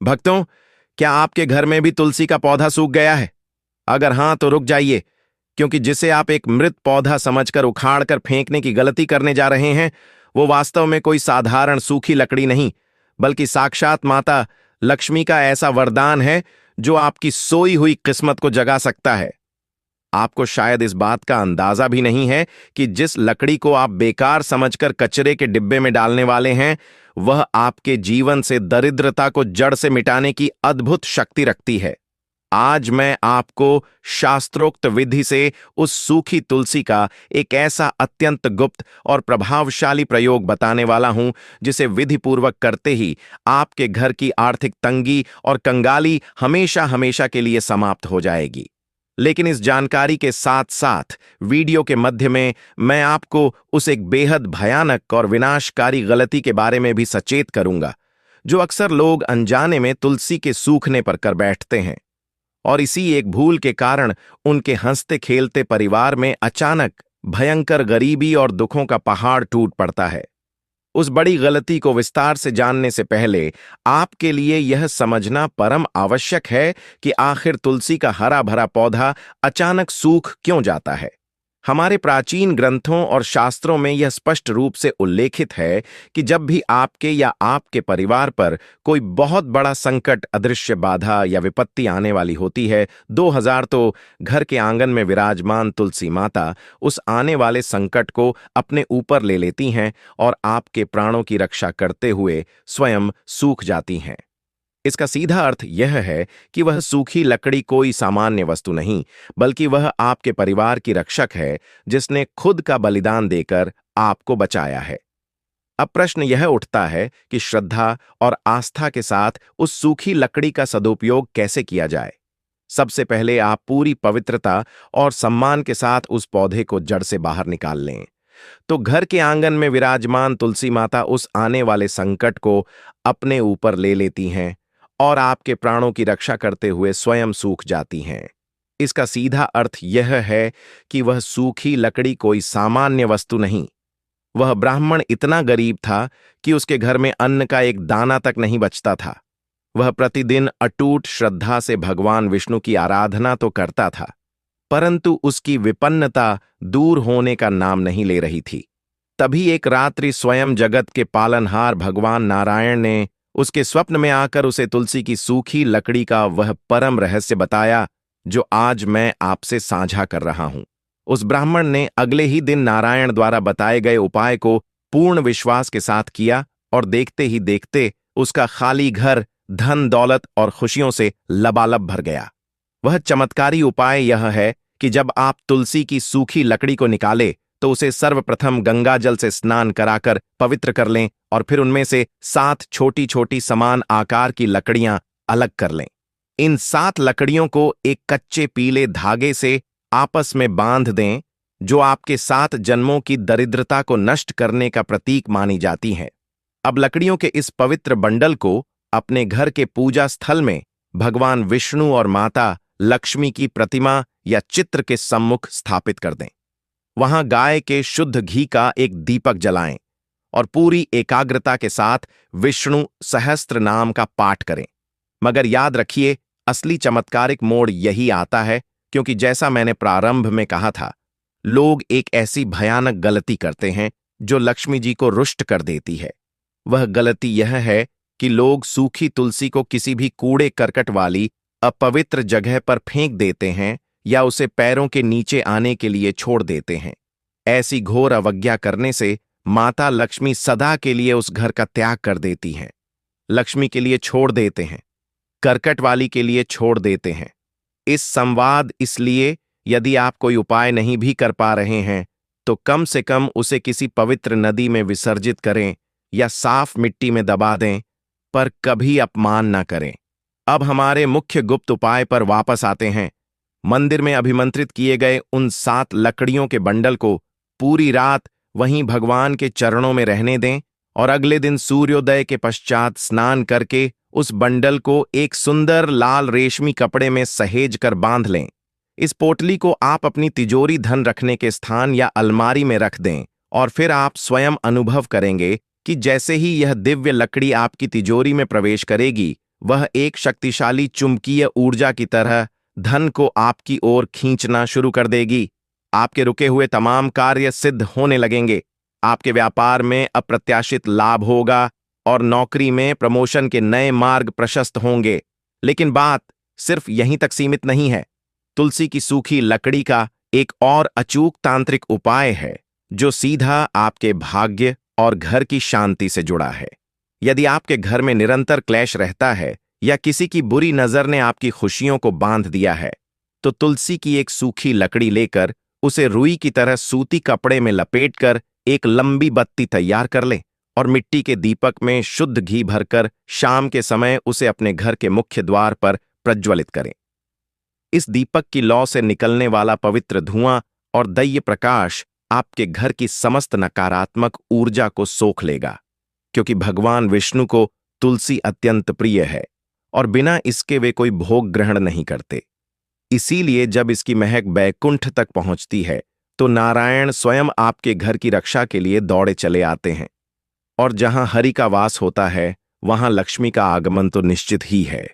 भक्तों, क्या आपके घर में भी तुलसी का पौधा सूख गया है? अगर हां तो रुक जाइए, क्योंकि जिसे आप एक मृत पौधा समझकर उखाड़कर फेंकने की गलती करने जा रहे हैं, वो वास्तव में कोई साधारण सूखी लकड़ी नहीं, बल्कि साक्षात माता लक्ष्मी का ऐसा वरदान है जो आपकी सोई हुई किस्मत को जगा सकता है। आपको शायद इस बात का अंदाजा भी नहीं है कि जिस लकड़ी को आप बेकार समझकर कचरे के डिब्बे में डालने वाले हैं, वह आपके जीवन से दरिद्रता को जड़ से मिटाने की अद्भुत शक्ति रखती है। आज मैं आपको शास्त्रोक्त विधि से उस सूखी तुलसी का एक ऐसा अत्यंत गुप्त और प्रभावशाली प्रयोग बताने वाला हूं, जिसे विधिपूर्वक करते ही आपके घर की आर्थिक तंगी और कंगाली हमेशा हमेशा के लिए समाप्त हो जाएगी। लेकिन इस जानकारी के साथ साथ वीडियो के मध्य में मैं आपको उस एक बेहद भयानक और विनाशकारी गलती के बारे में भी सचेत करूंगा, जो अक्सर लोग अनजाने में तुलसी के सूखने पर कर बैठते हैं, और इसी एक भूल के कारण उनके हंसते खेलते परिवार में अचानक भयंकर गरीबी और दुखों का पहाड़ टूट पड़ता है। उस बड़ी गलती को विस्तार से जानने से पहले आपके लिए यह समझना परम आवश्यक है कि आखिर तुलसी का हरा भरा पौधा अचानक सूख क्यों जाता है। हमारे प्राचीन ग्रंथों और शास्त्रों में यह स्पष्ट रूप से उल्लेखित है कि जब भी आपके या आपके परिवार पर कोई बहुत बड़ा संकट, अदृश्य बाधा या विपत्ति आने वाली होती है, 2000 तो घर के आंगन में विराजमान तुलसी माता उस आने वाले संकट को अपने ऊपर ले लेती हैं और आपके प्राणों की रक्षा करते हुए स्वयं सूख जाती हैं। इसका सीधा अर्थ यह है कि वह सूखी लकड़ी कोई सामान्य वस्तु नहीं, बल्कि वह आपके परिवार की रक्षक है, जिसने खुद का बलिदान देकर आपको बचाया है। अब प्रश्न यह उठता है कि श्रद्धा और आस्था के साथ उस सूखी लकड़ी का सदुपयोग कैसे किया जाए। सबसे पहले आप पूरी पवित्रता और सम्मान के साथ उस पौधे को जड़ से बाहर निकाल लें। तो घर के आंगन में विराजमान तुलसी माता उस आने वाले संकट को अपने ऊपर ले लेती हैं और आपके प्राणों की रक्षा करते हुए स्वयं सूख जाती हैं। इसका सीधा अर्थ यह है कि वह सूखी लकड़ी कोई सामान्य वस्तु नहीं। वह ब्राह्मण इतना गरीब था कि उसके घर में अन्न का एक दाना तक नहीं बचता था। वह प्रतिदिन अटूट श्रद्धा से भगवान विष्णु की आराधना तो करता था, परंतु उसकी विपन्नता दूर होने का नाम नहीं ले रही थी। तभी एक रात्रि स्वयं जगत के पालनहार भगवान नारायण ने उसके स्वप्न में आकर उसे तुलसी की सूखी लकड़ी का वह परम रहस्य बताया, जो आज मैं आपसे साझा कर रहा हूं। उस ब्राह्मण ने अगले ही दिन नारायण द्वारा बताए गए उपाय को पूर्ण विश्वास के साथ किया, और देखते ही देखते उसका खाली घर धन दौलत और खुशियों से लबालब भर गया। वह चमत्कारी उपाय यह है कि जब आप तुलसी की सूखी लकड़ी को निकाले तो उसे सर्वप्रथम गंगा जल से स्नान कराकर पवित्र कर लें, और फिर उनमें से 7 छोटी छोटी समान आकार की लकड़ियां अलग कर लें। इन 7 लकड़ियों को एक कच्चे पीले धागे से आपस में बांध दें, जो आपके 7 जन्मों की दरिद्रता को नष्ट करने का प्रतीक मानी जाती हैं। अब लकड़ियों के इस पवित्र बंडल को अपने घर के पूजा स्थल में भगवान विष्णु और माता लक्ष्मी की प्रतिमा या चित्र के सम्मुख स्थापित कर दें। वहां गाय के शुद्ध घी का एक दीपक जलाएं और पूरी एकाग्रता के साथ विष्णु सहस्त्र नाम का पाठ करें। मगर याद रखिए, असली चमत्कारिक मोड़ यही आता है, क्योंकि जैसा मैंने प्रारंभ में कहा था, लोग एक ऐसी भयानक गलती करते हैं जो लक्ष्मी जी को रुष्ट कर देती है। वह गलती यह है कि लोग सूखी तुलसी को किसी भी कूड़े करकट वाली अपवित्र जगह पर फेंक देते हैं या उसे पैरों के नीचे आने के लिए छोड़ देते हैं। ऐसी घोर अवज्ञा करने से माता लक्ष्मी सदा के लिए उस घर का त्याग कर देती हैं। लक्ष्मी के लिए छोड़ देते हैं, करकट वाली के लिए छोड़ देते हैं। इस संवाद इसलिए, यदि आप कोई उपाय नहीं भी कर पा रहे हैं तो कम से कम उसे किसी पवित्र नदी में विसर्जित करें या साफ मिट्टी में दबा दें, पर कभी अपमान न करें। अब हमारे मुख्य गुप्त उपाय पर वापस आते हैं। मंदिर में अभिमंत्रित किए गए उन 7 लकड़ियों के बंडल को पूरी रात वहीं भगवान के चरणों में रहने दें, और अगले दिन सूर्योदय के पश्चात स्नान करके उस बंडल को एक सुंदर लाल रेशमी कपड़े में सहेज कर बांध लें। इस पोटली को आप अपनी तिजोरी धन रखने के स्थान या अलमारी में रख दें, और फिर आप स्वयं अनुभव करेंगे कि जैसे ही यह दिव्य लकड़ी आपकी तिजोरी में प्रवेश करेगी, वह एक शक्तिशाली चुंबकीय ऊर्जा की तरह धन को आपकी ओर खींचना शुरू कर देगी। आपके रुके हुए तमाम कार्य सिद्ध होने लगेंगे। आपके व्यापार में अप्रत्याशित लाभ होगा और नौकरी में प्रमोशन के नए मार्ग प्रशस्त होंगे। लेकिन बात सिर्फ यहीं तक सीमित नहीं है। तुलसी की सूखी लकड़ी का एक और अचूक तांत्रिक उपाय है जो सीधा आपके भाग्य और घर की शांति से जुड़ा है। यदि आपके घर में निरंतर क्लेश रहता है या किसी की बुरी नजर ने आपकी खुशियों को बांध दिया है, तो तुलसी की एक सूखी लकड़ी लेकर उसे रुई की तरह सूती कपड़े में लपेटकर एक लंबी बत्ती तैयार कर लें और मिट्टी के दीपक में शुद्ध घी भरकर शाम के समय उसे अपने घर के मुख्य द्वार पर प्रज्वलित करें। इस दीपक की लौ से निकलने वाला पवित्र धुआं और दैव्य प्रकाश आपके घर की समस्त नकारात्मक ऊर्जा को सोख लेगा, क्योंकि भगवान विष्णु को तुलसी अत्यंत प्रिय है और बिना इसके वे कोई भोग ग्रहण नहीं करते। इसीलिए जब इसकी महक बैकुंठ तक पहुंचती है तो नारायण स्वयं आपके घर की रक्षा के लिए दौड़े चले आते हैं। और जहां हरि का वास होता है वहां लक्ष्मी का आगमन तो निश्चित ही है।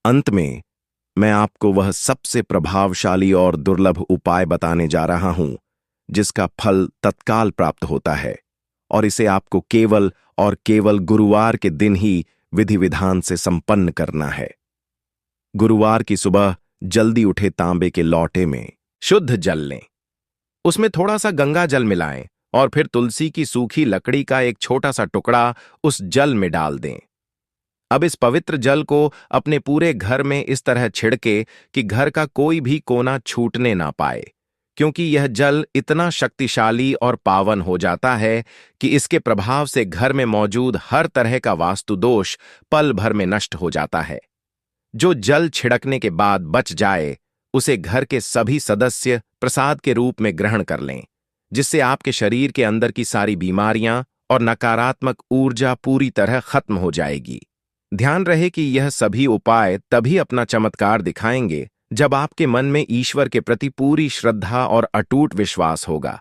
अंत में मैं आपको वह सबसे प्रभावशाली और दुर्लभ उपाय बताने जा रहा हूं जिसका फल तत्काल प्राप्त होता है, और इसे आपको केवल और केवल गुरुवार के दिन ही विधि विधान से संपन्न करना है। गुरुवार की सुबह जल्दी उठे तांबे के लौटे में शुद्ध जल लें, उसमें थोड़ा सा गंगा जल मिलाएं और फिर तुलसी की सूखी लकड़ी का एक छोटा सा टुकड़ा उस जल में डाल दें। अब इस पवित्र जल को अपने पूरे घर में इस तरह छिड़के कि घर का कोई भी कोना छूटने ना पाए, क्योंकि यह जल इतना शक्तिशाली और पावन हो जाता है कि इसके प्रभाव से घर में मौजूद हर तरह का वास्तु दोष पल भर में नष्ट हो जाता है। जो जल छिड़कने के बाद बच जाए उसे घर के सभी सदस्य प्रसाद के रूप में ग्रहण कर लें, जिससे आपके शरीर के अंदर की सारी बीमारियां और नकारात्मक ऊर्जा पूरी तरह खत्म हो जाएगी। ध्यान रहे कि यह सभी उपाय तभी अपना चमत्कार दिखाएंगे जब आपके मन में ईश्वर के प्रति पूरी श्रद्धा और अटूट विश्वास होगा,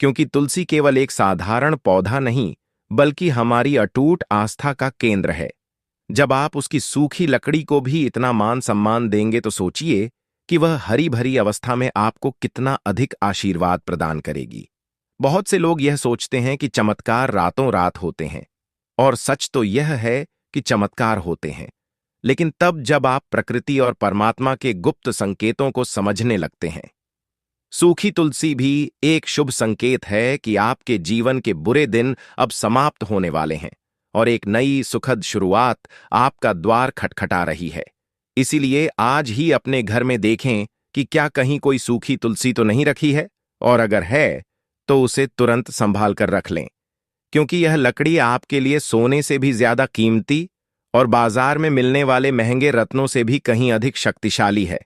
क्योंकि तुलसी केवल एक साधारण पौधा नहीं बल्कि हमारी अटूट आस्था का केंद्र है। जब आप उसकी सूखी लकड़ी को भी इतना मान सम्मान देंगे तो सोचिए कि वह हरी भरी अवस्था में आपको कितना अधिक आशीर्वाद प्रदान करेगी। बहुत से लोग यह सोचते हैं कि चमत्कार रातों रात होते हैं, और सच तो यह है कि चमत्कार होते हैं, लेकिन तब जब आप प्रकृति और परमात्मा के गुप्त संकेतों को समझने लगते हैं। सूखी तुलसी भी एक शुभ संकेत है कि आपके जीवन के बुरे दिन अब समाप्त होने वाले हैं और एक नई सुखद शुरुआत आपका द्वार खटखटा रही है। इसीलिए आज ही अपने घर में देखें कि क्या कहीं कोई सूखी तुलसी तो नहीं रखी है, और अगर है तो उसे तुरंत संभाल कर रख लें, क्योंकि यह लकड़ी आपके लिए सोने से भी ज्यादा कीमती और बाजार में मिलने वाले महंगे रत्नों से भी कहीं अधिक शक्तिशाली है।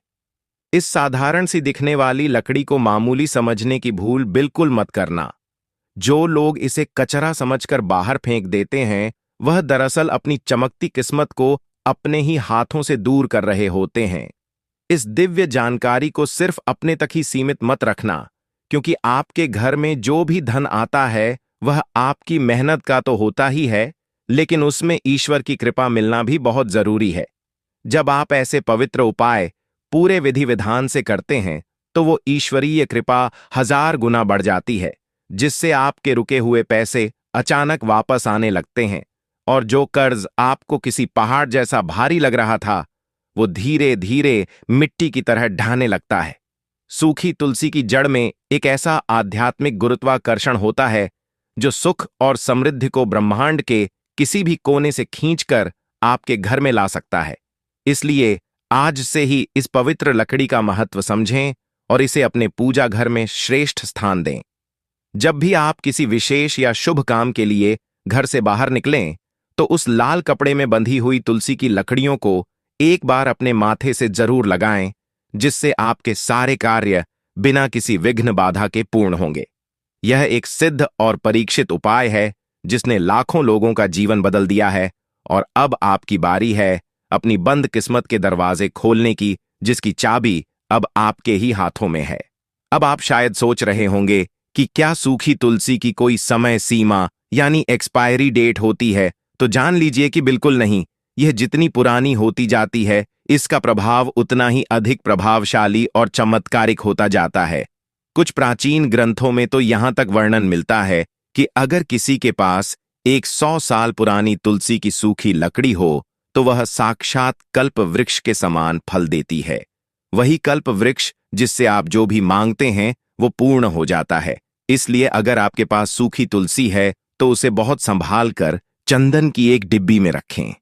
इस साधारण सी दिखने वाली लकड़ी को मामूली समझने की भूल बिल्कुल मत करना। जो लोग इसे कचरा समझकर बाहर फेंक देते हैं वह दरअसल अपनी चमकती किस्मत को अपने ही हाथों से दूर कर रहे होते हैं। इस दिव्य जानकारी को सिर्फ अपने तक ही सीमित मत रखना, क्योंकि आपके घर में जो भी धन आता है वह आपकी मेहनत का तो होता ही है, लेकिन उसमें ईश्वर की कृपा मिलना भी बहुत जरूरी है। जब आप ऐसे पवित्र उपाय पूरे विधि विधान से करते हैं तो वो ईश्वरीय कृपा 1000 गुना बढ़ जाती है, जिससे आपके रुके हुए पैसे अचानक वापस आने लगते हैं, और जो कर्ज आपको किसी पहाड़ जैसा भारी लग रहा था वो धीरे धीरे मिट्टी की तरह ढहने लगता है। सूखी तुलसी की जड़ में एक ऐसा आध्यात्मिक गुरुत्वाकर्षण होता है जो सुख और समृद्धि को ब्रह्मांड के किसी भी कोने से खींचकर आपके घर में ला सकता है। इसलिए आज से ही इस पवित्र लकड़ी का महत्व समझें और इसे अपने पूजा घर में श्रेष्ठ स्थान दें। जब भी आप किसी विशेष या शुभ काम के लिए घर से बाहर निकलें तो उस लाल कपड़े में बंधी हुई तुलसी की लकड़ियों को एक बार अपने माथे से जरूर लगाएं, जिससे आपके सारे कार्य बिना किसी विघ्न बाधा के पूर्ण होंगे। यह एक सिद्ध और परीक्षित उपाय है जिसने लाखों लोगों का जीवन बदल दिया है, और अब आपकी बारी है अपनी बंद किस्मत के दरवाजे खोलने की, जिसकी चाबी अब आपके ही हाथों में है। अब आप शायद सोच रहे होंगे कि क्या सूखी तुलसी की कोई समय सीमा यानी एक्सपायरी डेट होती है? तो जान लीजिए कि बिल्कुल नहीं। यह जितनी पुरानी होती जाती है, इसका प्रभाव उतना ही अधिक प्रभावशाली और चमत्कारिक होता जाता है। कुछ प्राचीन ग्रंथों में तो यहां तक वर्णन मिलता है कि अगर किसी के पास एक 100 साल पुरानी तुलसी की सूखी लकड़ी हो तो वह साक्षात कल्प वृक्ष के समान फल देती है। वही कल्प वृक्ष जिससे आप जो भी मांगते हैं वो पूर्ण हो जाता है। इसलिए अगर आपके पास सूखी तुलसी है तो उसे बहुत संभाल कर चंदन की एक डिब्बी में रखें।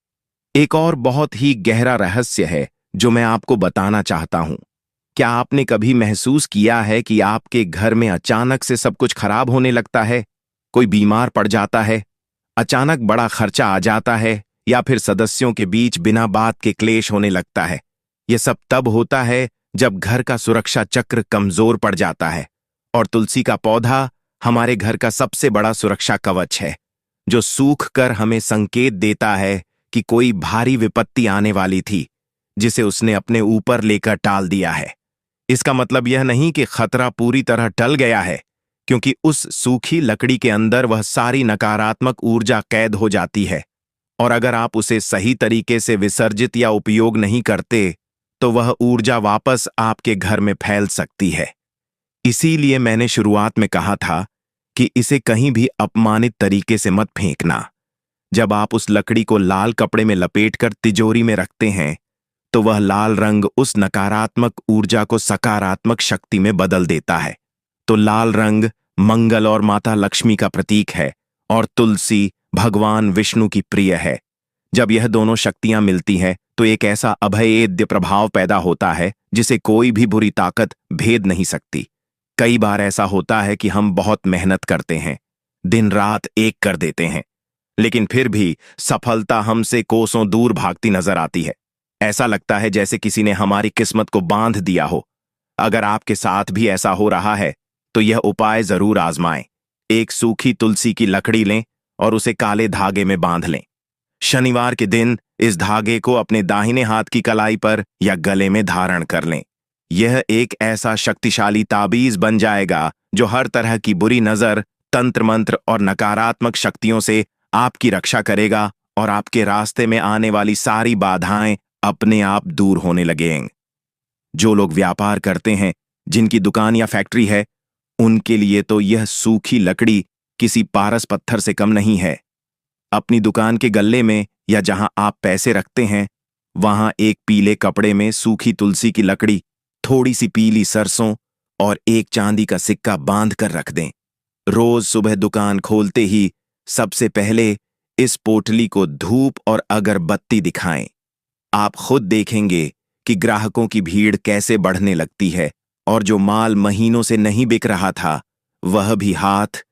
एक और बहुत ही गहरा रहस्य है जो मैं आपको बताना चाहता हूं। क्या आपने कभी महसूस किया है कि आपके घर में अचानक से सब कुछ खराब होने लगता है? कोई बीमार पड़ जाता है, अचानक बड़ा खर्चा आ जाता है, या फिर सदस्यों के बीच बिना बात के क्लेश होने लगता है। यह सब तब होता है जब घर का सुरक्षा चक्र कमजोर पड़ जाता है। और तुलसी का पौधा हमारे घर का सबसे बड़ा सुरक्षा कवच है, जो सूख कर हमें संकेत देता है कि कोई भारी विपत्ति आने वाली थी, जिसे उसने अपने ऊपर लेकर टाल दिया है। इसका मतलब यह नहीं कि खतरा पूरी तरह टल गया है, क्योंकि उस सूखी लकड़ी के अंदर वह सारी नकारात्मक ऊर्जा कैद हो जाती है, और अगर आप उसे सही तरीके से विसर्जित या उपयोग नहीं करते तो वह ऊर्जा वापस आपके घर में फैल सकती है। इसीलिए मैंने शुरुआत में कहा था कि इसे कहीं भी अपमानित तरीके से मत फेंकना। जब आप उस लकड़ी को लाल कपड़े में लपेटकर तिजोरी में रखते हैं तो वह लाल रंग उस नकारात्मक ऊर्जा को सकारात्मक शक्ति में बदल देता है। तो लाल रंग मंगल और माता लक्ष्मी का प्रतीक है, और तुलसी भगवान विष्णु की प्रिय है। जब यह दोनों शक्तियां मिलती हैं तो एक ऐसा अभेद्य प्रभाव पैदा होता है जिसे कोई भी बुरी ताकत भेद नहीं सकती। कई बार ऐसा होता है कि हम बहुत मेहनत करते हैं, दिन रात एक कर देते हैं, लेकिन फिर भी सफलता हमसे कोसों दूर भागती नजर आती है। ऐसा लगता है जैसे किसी ने हमारी किस्मत को बांध दिया हो। अगर आपके साथ भी ऐसा हो रहा है तो यह उपाय जरूर आजमाएं। एक सूखी तुलसी की लकड़ी लें और उसे काले धागे में बांध लें। शनिवार के दिन इस धागे को अपने दाहिने हाथ की कलाई पर या गले में धारण कर लें। यह एक ऐसा शक्तिशाली ताबीज बन जाएगा जो हर तरह की बुरी नजर, तंत्र मंत्र और नकारात्मक शक्तियों से आपकी रक्षा करेगा, और आपके रास्ते में आने वाली सारी बाधाएं अपने आप दूर होने लगेंगे। जो लोग व्यापार करते हैं, जिनकी दुकान या फैक्ट्री है, उनके लिए तो यह सूखी लकड़ी किसी पारस पत्थर से कम नहीं है। अपनी दुकान के गल्ले में या जहां आप पैसे रखते हैं, वहां एक पीले कपड़े में सूखी तुलसी की लकड़ी, थोड़ी सी पीली सरसों और एक चांदी का सिक्का बांध कर रख दें। रोज सुबह दुकान खोलते ही सबसे पहले इस पोटली को धूप और अगरबत्ती दिखाएं। आप खुद देखेंगे कि ग्राहकों की भीड़ कैसे बढ़ने लगती है, और जो माल महीनों से नहीं बिक रहा था वह भी हाथ